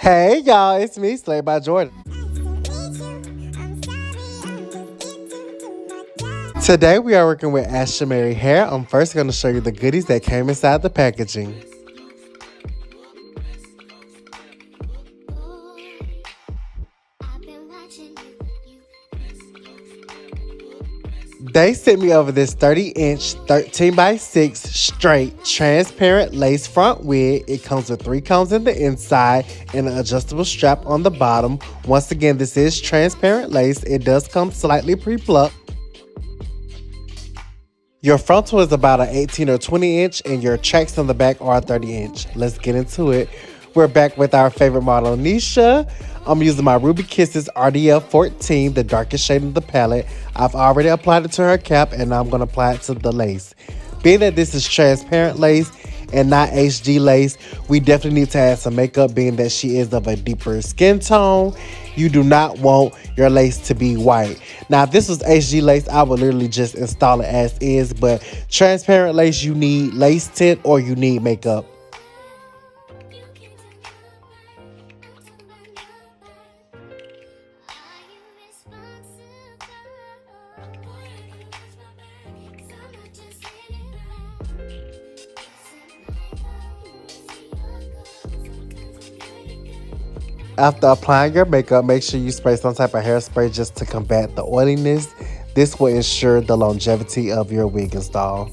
Hey y'all, it's me, Slay by Jordan. Today we are working with Ashimary Hair. I'm first going to show you the goodies that came inside the packaging. They sent me over this 30-inch, 13 by 6 straight, transparent lace front wig. It comes with 3 combs in the inside and an adjustable strap on the bottom. Once again, this is transparent lace. It does come slightly pre-plucked. Your frontal is about an 18 or 20 inch and your tracks on the back are 30 inch. Let's get into it. We're back with our favorite model, Nisha. I'm using my Ruby Kisses RDL 14, the darkest shade of the palette. I've already applied it to her cap and I'm going to apply it to the lace. Being that this is transparent lace and not HD lace, we definitely need to add some makeup, being that she is of a deeper skin tone. You do not want your lace to be white. Now, if this was HD lace, I would literally just install it as is, but transparent lace, you need lace tint or you need makeup. After applying your makeup, make sure you spray some type of hairspray just to combat the oiliness. This will ensure the longevity of your wig install.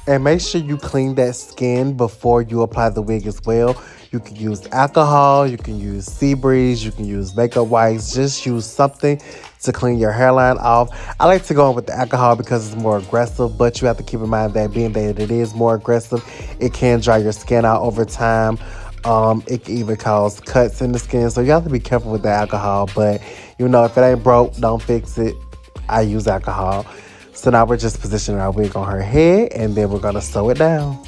And make sure you clean that skin before you apply the wig as well. You can use alcohol, you can use sea breeze, you can use makeup wipes. Just use something to clean your hairline off. I like to go in with the alcohol because it's more aggressive, but you have to keep in mind that being that it is more aggressive, it can dry your skin out over time. It can even cause cuts in the skin, so you have to be careful with the alcohol. But you know, if it ain't broke, don't fix it. I use alcohol. So now we're just positioning our wig on her head, and then we're gonna sew it down.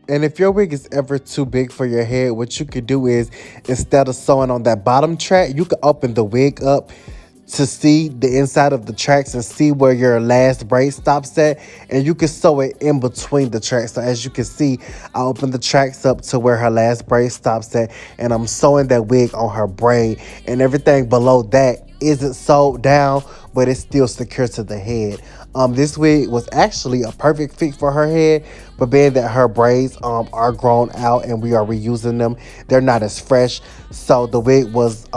And if your wig is ever too big for your head, what you could do is, instead of sewing on that bottom track, you could open the wig up to see the inside of the tracks and see where your last braid stops at, and you can sew it in between the tracks. So as you can see, I opened the tracks up to where her last braid stops at, and I'm sewing that wig on her braid, and everything below that isn't sewed down, but it's still secure to the head. This wig was actually a perfect fit for her head, but being that her braids are grown out and we are reusing them, they're not as fresh. So the wig was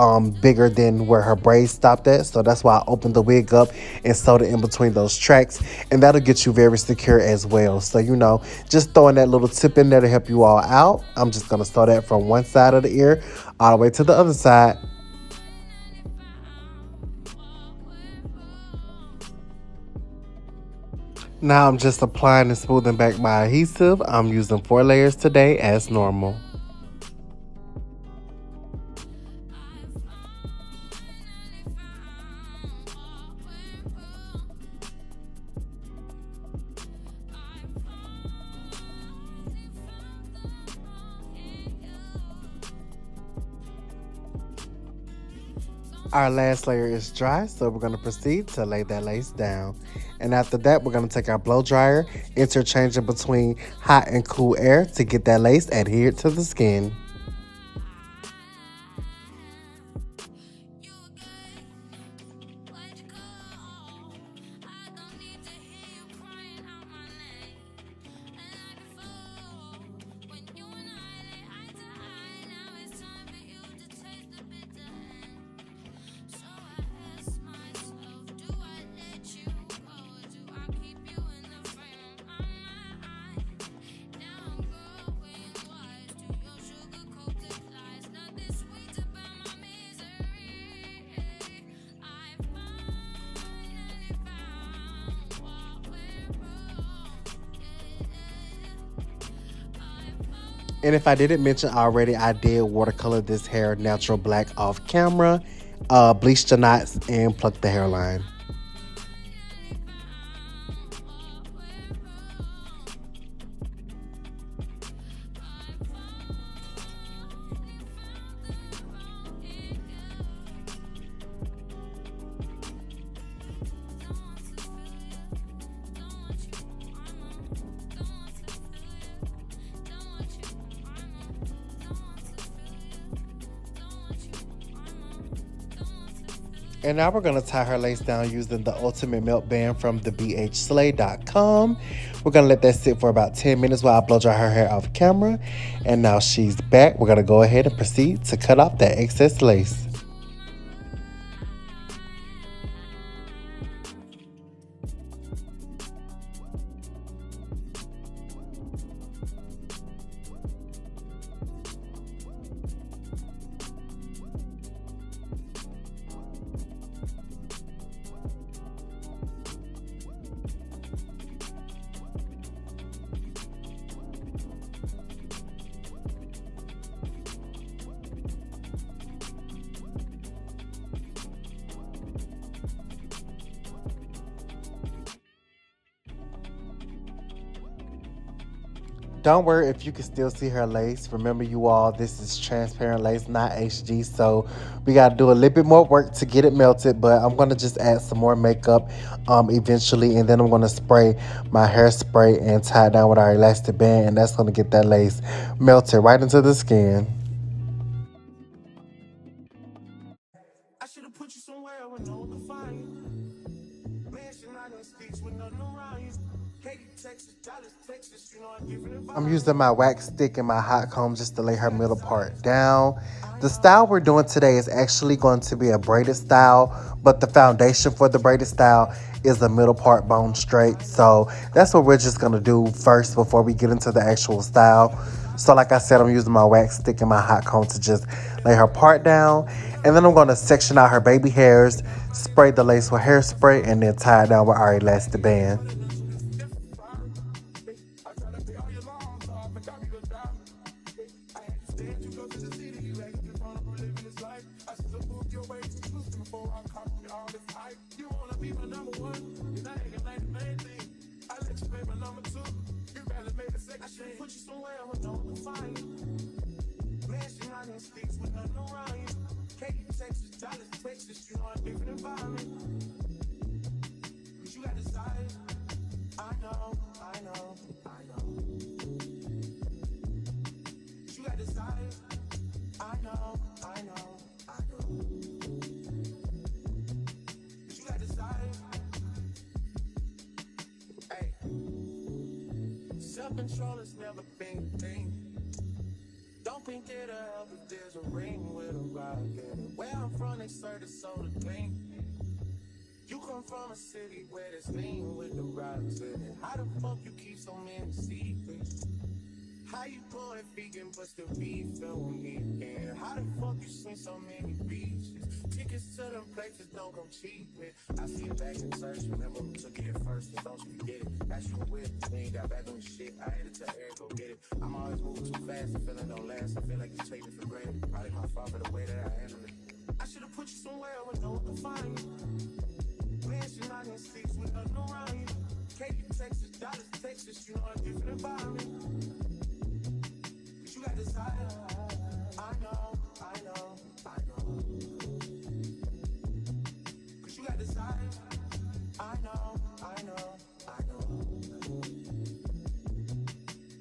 bigger than where her braids stopped at. So that's why I opened the wig up and sewed it in between those tracks, and that'll get you very secure as well. So you know, just throwing that little tip in there to help you all out. I'm just gonna sew that from one side of the ear all the way to the other side. Now I'm just applying and smoothing back my adhesive. I'm using 4 layers today as normal. Our last layer is dry, so we're going to proceed to lay that lace down. And after that, we're going to take our blow dryer, interchanging between hot and cool air to get that lace adhered to the skin. And if I didn't mention already, I did watercolor this hair natural black off camera, bleached the knots, and plucked the hairline. And now we're going to tie her lace down using the Ultimate Melt Band from thebhslay.com. We're going to let that sit for about 10 minutes while I blow dry her hair off camera. And now she's back. We're going to go ahead and proceed to cut off that excess lace. Don't worry if you can still see her lace. Remember, you all, this is transparent lace, not HD. So we got to do a little bit more work to get it melted. But I'm going to just add some more makeup eventually. And then I'm going to spray my hairspray and tie it down with our elastic band. And that's going to get that lace melted right into the skin. I should have put you somewhere where no one can find you. Mansion out in sticks with nothing around you. Katy, Texas, Dallas, Texas, you know a different environment. I'm using my wax stick and my hot comb just to lay her middle part down. The style we're doing today is actually going to be a braided style, but the foundation for the braided style is the middle part bone straight. So that's what we're just gonna do first before we get into the actual style. So like I said, I'm using my wax stick and my hot comb to just lay her part down. And then I'm gonna section out her baby hairs, spray the lace with hairspray, and then tie it down with our elastic band. Self-control has never been a thing. Don't think it'll help if there's a ring with a rock in it. Where I'm from, they serve the soda clean. You come from a city where there's lean with the rocks in it. How the fuck you keep so many secrets? How you pouring vegan but still refill me again? How the fuck you seen so many beaches? Tickets to them places don't come cheap with. I see it back in church, remember who took it first, so don't you forget it. That's you with, then you got back on your shit. I had to tell Eric, go get it. I'm always moving too fast, the feeling don't last. I feel like you take it for granted. Probably my fault for the way that I handle it. I should have put you somewhere where no one can find you. Mansion out in six with nothing around you. Katy, Texas, Dallas, Texas, you know a different environment. But you got desire. I know, I know, I know. Cause you got desire. I know, I know, I know.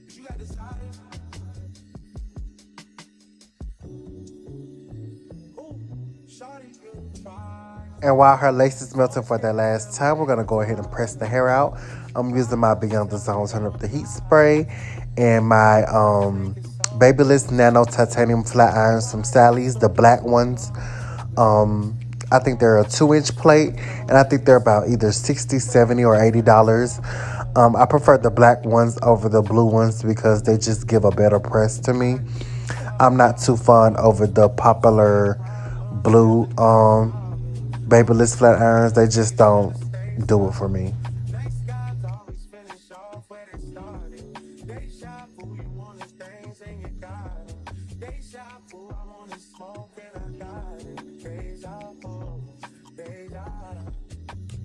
Cause you got desire. Ooh, shawty, you try. And while her lace is melting for that last time, we're going to go ahead and press the hair out. I'm using my Beyond the Zone Turn Up the Heat spray and my Babyliss Nano Titanium Flat Irons from Sally's, the black ones. I think they're a 2-inch plate, and I think they're about either $60, $70, or $80. I prefer the black ones over the blue ones because they just give a better press to me. I'm not too fond over the popular blue Babyliss flat irons. They just don't do it for me.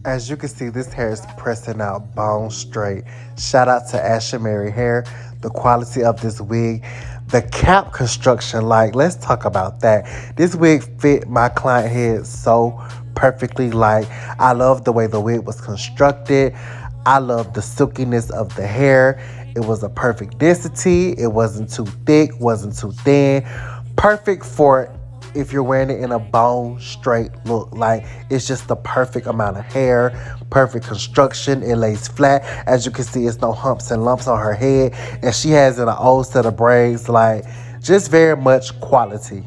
As you can see, this hair is pressing out bone straight. Shout out to Ashimary Hair. The quality of this wig, the cap construction, like, let's talk about that. This wig fit my client head so perfectly. Like, I love the way the wig was constructed. I love the silkiness of the hair. It was a perfect density. It wasn't too thick, wasn't too thin. Perfect for if you're wearing it in a bone straight look. Like, it's just the perfect amount of hair, perfect construction. It lays flat. As you can see, it's no humps and lumps on her head, and she has an old set of braids. Like, just very much quality.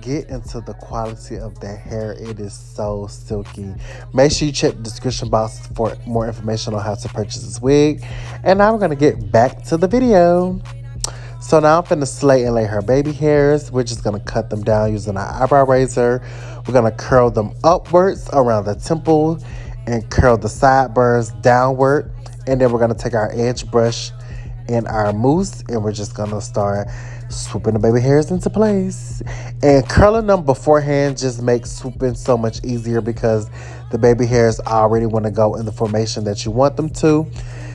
Get into the quality of the hair. It is so silky. Make sure you check the description box for more information on how to purchase this wig. And now we're going to get back to the video. So now I'm finna slay and lay her baby hairs. We're just gonna cut them down using our eyebrow razor. We're gonna curl them upwards around the temple and curl the sideburns downward. And then we're gonna take our edge brush and our mousse, and we're just gonna start swooping the baby hairs into place. And curling them beforehand just makes swooping so much easier because the baby hairs already want to go in the formation that you want them to.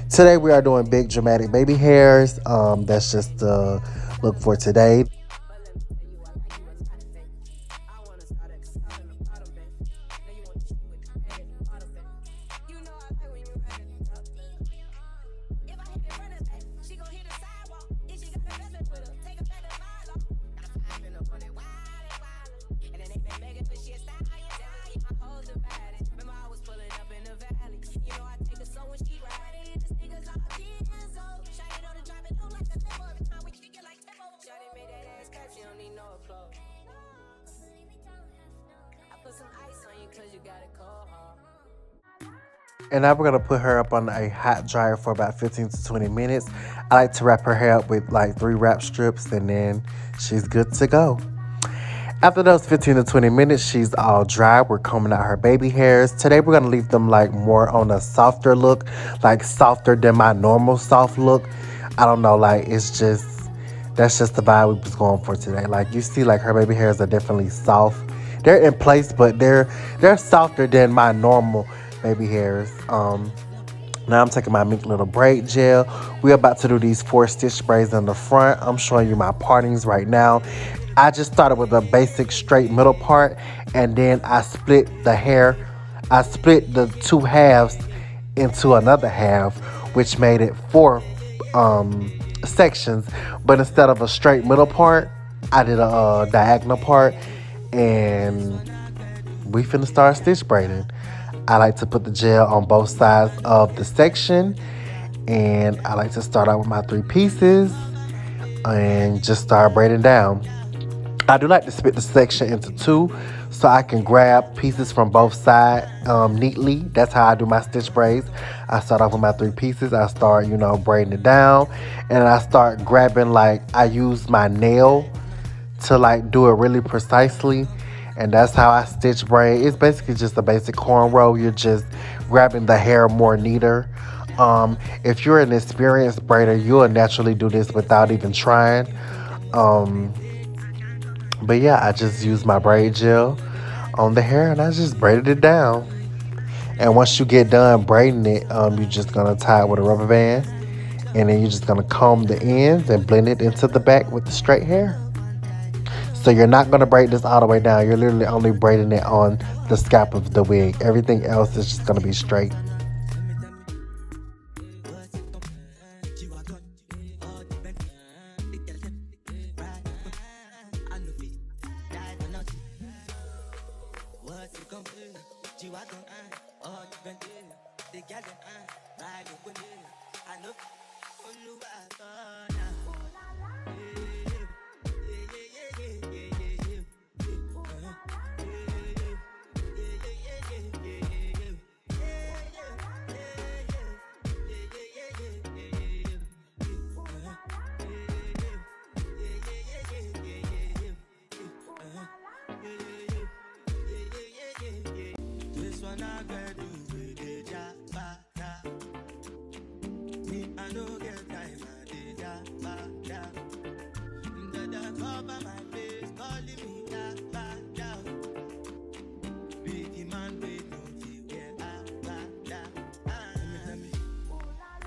Today we are doing big dramatic baby hairs. That's just the look for today. And now we're gonna put her up on a hot dryer for about 15 to 20 minutes. I like to wrap her hair up with like 3 wrap strips, and then she's good to go. After those 15 to 20 minutes, she's all dry. We're combing out her baby hairs. Today we're gonna leave them like more on a softer look, like softer than my normal soft look. I don't know, like that's just the vibe we was going for today. Like you see, like her baby hairs are definitely soft. They're in place, but they're softer than my normal baby hairs. Now I'm taking my Mink Little braid gel. We're about to do these 4-stitch braids in the front. I'm showing you my partings right now. I just started with a basic straight middle part, and then I split the hair I split the two halves into another half, which made it four sections. But instead of a straight middle part, I did a diagonal part, and we finna start stitch braiding. I like to put the gel on both sides of the section, and I like to start out with my three pieces and just start braiding down. I do like to split the section into two so I can grab pieces from both sides neatly. That's how I do my stitch braids. I start off with my three pieces. I start, braiding it down, and I start grabbing, like, I use my nail to, like, do it really precisely. And that's how I stitch braid. It's basically just a basic cornrow. You're just grabbing the hair more neater. If you're an experienced braider, you'll naturally do this without even trying. Um, but yeah, I just used my braid gel on the hair and I just braided it down. And once you get done braiding it, you're just gonna tie it with a rubber band, and then you're just gonna comb the ends and blend it into the back with the straight hair. So you're not gonna braid this all the way down. You're literally only braiding it on the scalp of the wig. Everything else is just gonna be straight.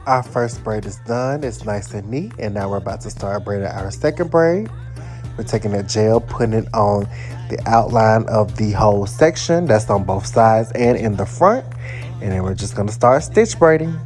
Our first braid is done. It's nice and neat. And now we're about to start braiding our second braid. We're taking that gel, putting it on the outline of the whole section. That's on both sides and in the front. And then we're just going to start stitch braiding.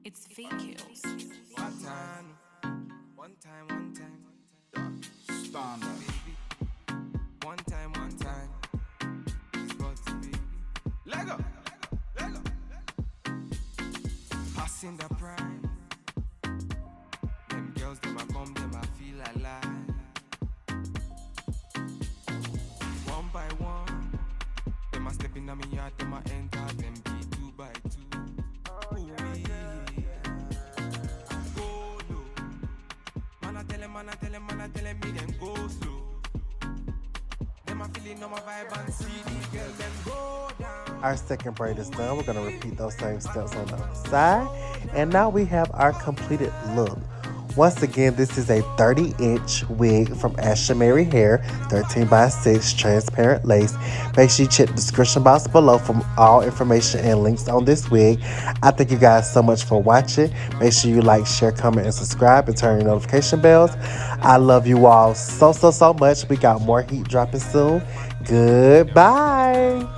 It's fake kills. One time. Stand up. One time. It's baby. Lego. Passing the prime. Them girls, them I come, them I feel alive. One by one. Them I step in on me yard, them I enter, them be 2 by 2. Man, I tell him, me them go slow. Them I feeling on my vibe and see these girls them go down. Our second braid is done. We're going to repeat those same steps on the other side. And now we have our completed look. Once again, this is a 30-inch wig from Ashimary Hair, 13 by 6 transparent lace. Make sure you check the description box below for all information and links on this wig. I thank you guys so much for watching. Make sure you like, share, comment, and subscribe, and turn your notification bells. I love you all so much. We got more heat dropping soon. Goodbye.